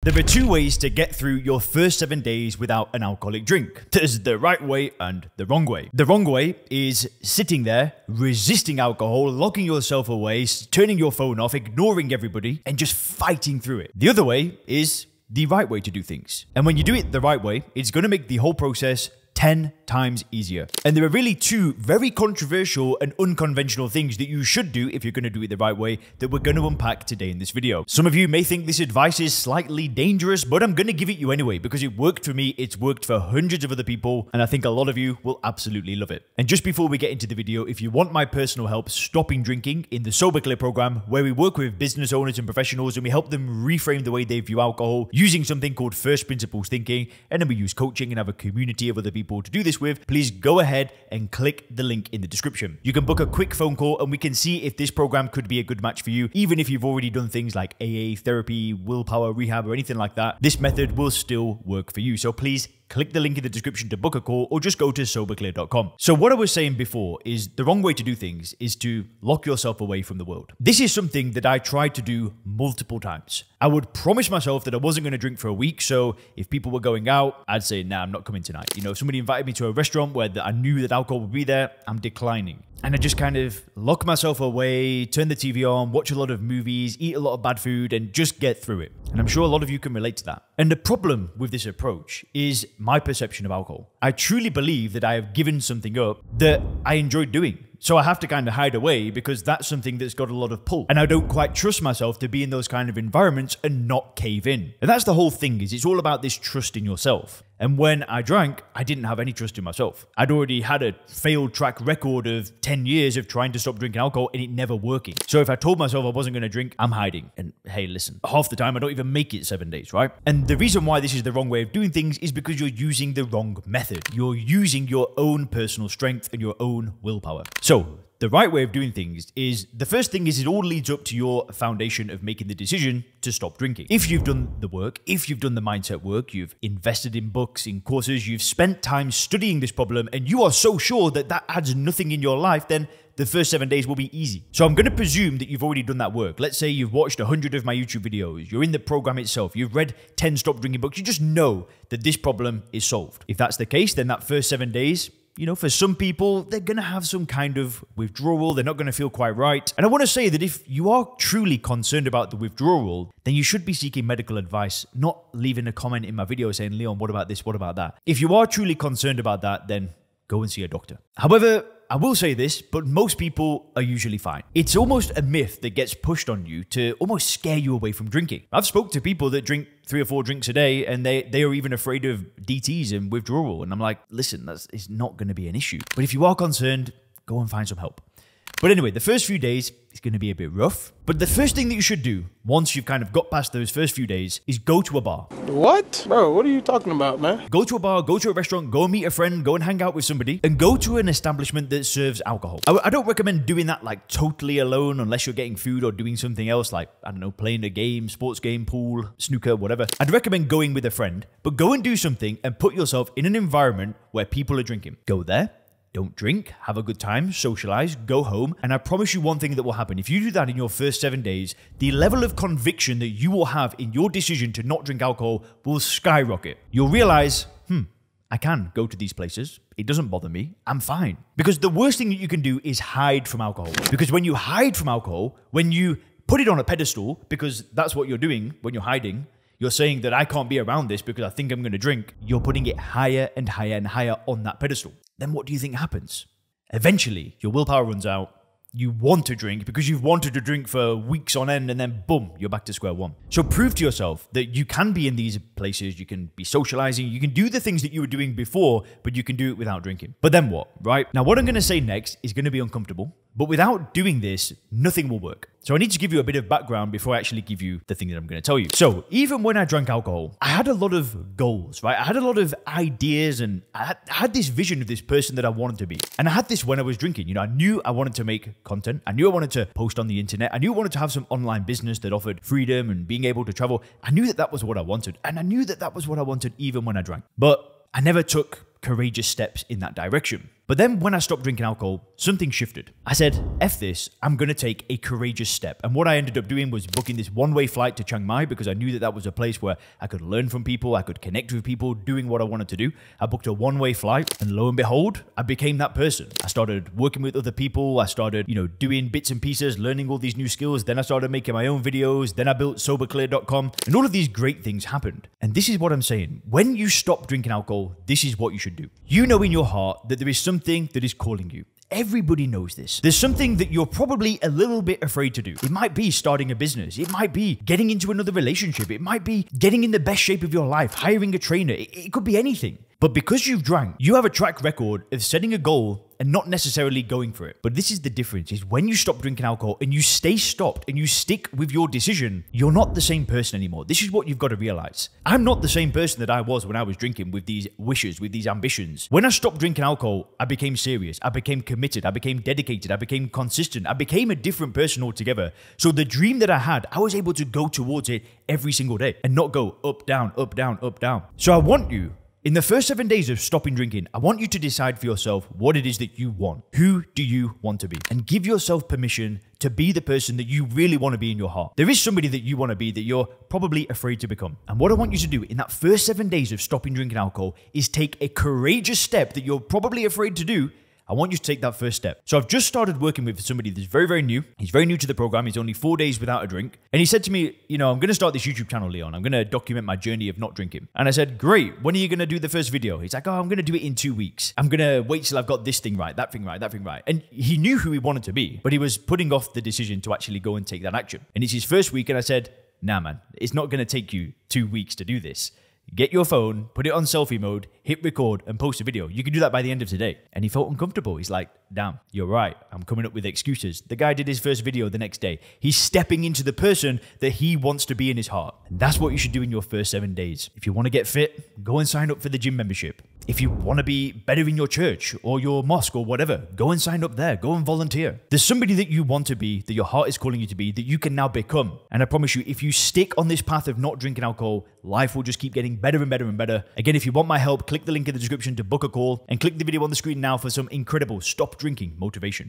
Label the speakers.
Speaker 1: There are two ways to get through your first 7 days without an alcoholic drink. There's the right way and the wrong way. The wrong way is sitting there, resisting alcohol, locking yourself away, turning your phone off, ignoring everybody, and just fighting through it. The other way is the right way to do things. And when you do it the right way, it's going to make the whole process 10 times easier. And there are really two very controversial and unconventional things that you should do if you're going to do it the right way that we're going to unpack today in this video. Some of you may think this advice is slightly dangerous, but I'm going to give it you anyway because it worked for me, it's worked for hundreds of other people, and I think a lot of you will absolutely love it. And just before we get into the video, if you want my personal help stopping drinking in the Sober Clear program, where we work with business owners and professionals and we help them reframe the way they view alcohol using something called first principles thinking, and then we use coaching and have a community of other people to do this with, please go ahead and click the link in the description. You can book a quick phone call and we can see if this program could be a good match for you. Even if you've already done things like AA, therapy, willpower, rehab, or anything like that, this method will still work for you. So please click the link in the description to book a call or just go to soberclear.com. So what I was saying before is the wrong way to do things is to lock yourself away from the world. This is something that I tried to do multiple times. I would promise myself that I wasn't going to drink for a week. So if people were going out, I'd say, nah, I'm not coming tonight. You know, if somebody invited me to a restaurant where I knew that alcohol would be there, I'm declining. And I just kind of lock myself away, turn the TV on, watch a lot of movies, eat a lot of bad food, and just get through it. And I'm sure a lot of you can relate to that. And the problem with this approach is my perception of alcohol. I truly believe that I have given something up that I enjoyed doing. So I have to kind of hide away because that's something that's got a lot of pull. And I don't quite trust myself to be in those kind of environments and not cave in. And that's the whole thing, is it's all about this trust in yourself. And when I drank, I didn't have any trust in myself. I'd already had a failed track record of 10 years of trying to stop drinking alcohol and it never working. So if I told myself I wasn't going to drink, I'm hiding. And hey, listen, half the time I don't even make it 7 days, right? And the reason why this is the wrong way of doing things is because you're using the wrong method. You're using your own personal strength and your own willpower. So the right way of doing things is, the first thing is it all leads up to your foundation of making the decision to stop drinking. If you've done the work, if you've done the mindset work, you've invested in books, in courses, you've spent time studying this problem, and you are so sure that that adds nothing in your life, then the first 7 days will be easy. So I'm going to presume that you've already done that work. Let's say you've watched 100 of my YouTube videos, you're in the program itself, you've read 10 stop drinking books, you just know that this problem is solved. If that's the case, then that first 7 days, you know, for some people, they're going to have some kind of withdrawal. They're not going to feel quite right. And I want to say that if you are truly concerned about the withdrawal, then you should be seeking medical advice, not leaving a comment in my video saying, Leon, what about this? What about that? If you are truly concerned about that, then go and see a doctor. However, I will say this, but most people are usually fine. It's almost a myth that gets pushed on you to almost scare you away from drinking. I've spoke to people that drink 3 or 4 drinks a day and they are even afraid of DTs and withdrawal. And I'm like, listen, it's not going to be an issue. But if you are concerned, go and find some help. But anyway, the first few days is going to be a bit rough. But the first thing that you should do, once you've kind of got past those first few days, is go to a bar.
Speaker 2: What? Bro, what are you talking about, man?
Speaker 1: Go to a bar, go to a restaurant, go meet a friend, go and hang out with somebody, and go to an establishment that serves alcohol. I don't recommend doing that like totally alone unless you're getting food or doing something else like, I don't know, playing a game, sports game, pool, snooker, whatever. I'd recommend going with a friend, but go and do something and put yourself in an environment where people are drinking. Go there. Don't drink, have a good time, socialize, go home, and I promise you one thing that will happen. If you do that in your first 7 days, the level of conviction that you will have in your decision to not drink alcohol will skyrocket. You'll realize, I can go to these places. It doesn't bother me. I'm fine. Because the worst thing that you can do is hide from alcohol. Because when you hide from alcohol, when you put it on a pedestal, because that's what you're doing when you're hiding, you're saying that I can't be around this because I think I'm going to drink. You're putting it higher and higher and higher on that pedestal. Then what do you think happens? Eventually, your willpower runs out. You want to drink because you've wanted to drink for weeks on end, and then boom, you're back to square one. So prove to yourself that you can be in these places, you can be socializing, you can do the things that you were doing before, but you can do it without drinking. But then what, right? Now, what I'm going to say next is going to be uncomfortable, but without doing this, nothing will work. So I need to give you a bit of background before I actually give you the thing that I'm going to tell you. So even when I drank alcohol, I had a lot of goals, right? I had a lot of ideas and I had this vision of this person that I wanted to be. And I had this when I was drinking. You know, I knew I wanted to make content. I knew I wanted to post on the internet. I knew I wanted to have some online business that offered freedom and being able to travel. I knew that that was what I wanted. And I knew that that was what I wanted even when I drank. But I never took courageous steps in that direction. But then when I stopped drinking alcohol, something shifted. I said, F this, I'm going to take a courageous step. And what I ended up doing was booking this one-way flight to Chiang Mai because I knew that that was a place where I could learn from people, I could connect with people, doing what I wanted to do. I booked a one-way flight, and lo and behold, I became that person. I started working with other people. I started, doing bits and pieces, learning all these new skills. Then I started making my own videos. Then I built soberclear.com, and all of these great things happened. And this is what I'm saying. When you stop drinking alcohol, this is what you should do. You know in your heart that there is something that is calling you. Everybody knows this. There's something that you're probably a little bit afraid to do. It might be starting a business. It might be getting into another relationship. It might be getting in the best shape of your life, hiring a trainer. It could be anything. But because you've drank, you have a track record of setting a goal and not necessarily going for it. But this is the difference, is when you stop drinking alcohol and you stay stopped and you stick with your decision, you're not the same person anymore. This is what you've got to realize. I'm not the same person that I was when I was drinking with these wishes, with these ambitions. When I stopped drinking alcohol, I became serious. I became committed. I became dedicated. I became consistent. I became a different person altogether. So the dream that I had, I was able to go towards it every single day and not go up, down, up, down, up, down. So I want you, in the first 7 days of stopping drinking, I want you to decide for yourself what it is that you want. Who do you want to be? And give yourself permission to be the person that you really want to be in your heart. There is somebody that you want to be that you're probably afraid to become. And what I want you to do in that first 7 days of stopping drinking alcohol is take a courageous step that you're probably afraid to do. I want you to take that first step. So I've just started working with somebody that's very, very new. He's very new to the program. He's only 4 days without a drink. And he said to me, I'm going to start this YouTube channel, Leon. I'm going to document my journey of not drinking. And I said, great. When are you going to do the first video? He's like, I'm going to do it in 2 weeks. I'm going to wait till I've got this thing right, that thing right, that thing right. And he knew who he wanted to be, but he was putting off the decision to actually go and take that action. And it's his first week. And I said, nah, man, it's not going to take you 2 weeks to do this. Get your phone, put it on selfie mode, hit record, and post a video. You can do that by the end of today. And he felt uncomfortable. He's like, damn, you're right. I'm coming up with excuses. The guy did his first video the next day. He's stepping into the person that he wants to be in his heart. And that's what you should do in your first 7 days. If you want to get fit, go and sign up for the gym membership. If you want to be better in your church or your mosque or whatever, go and sign up there. Go and volunteer. There's somebody that you want to be, that your heart is calling you to be, that you can now become. And I promise you, if you stick on this path of not drinking alcohol, life will just keep getting better and better and better. Again, if you want my help, click the link in the description to book a call and click the video on the screen now for some incredible stop drinking motivation.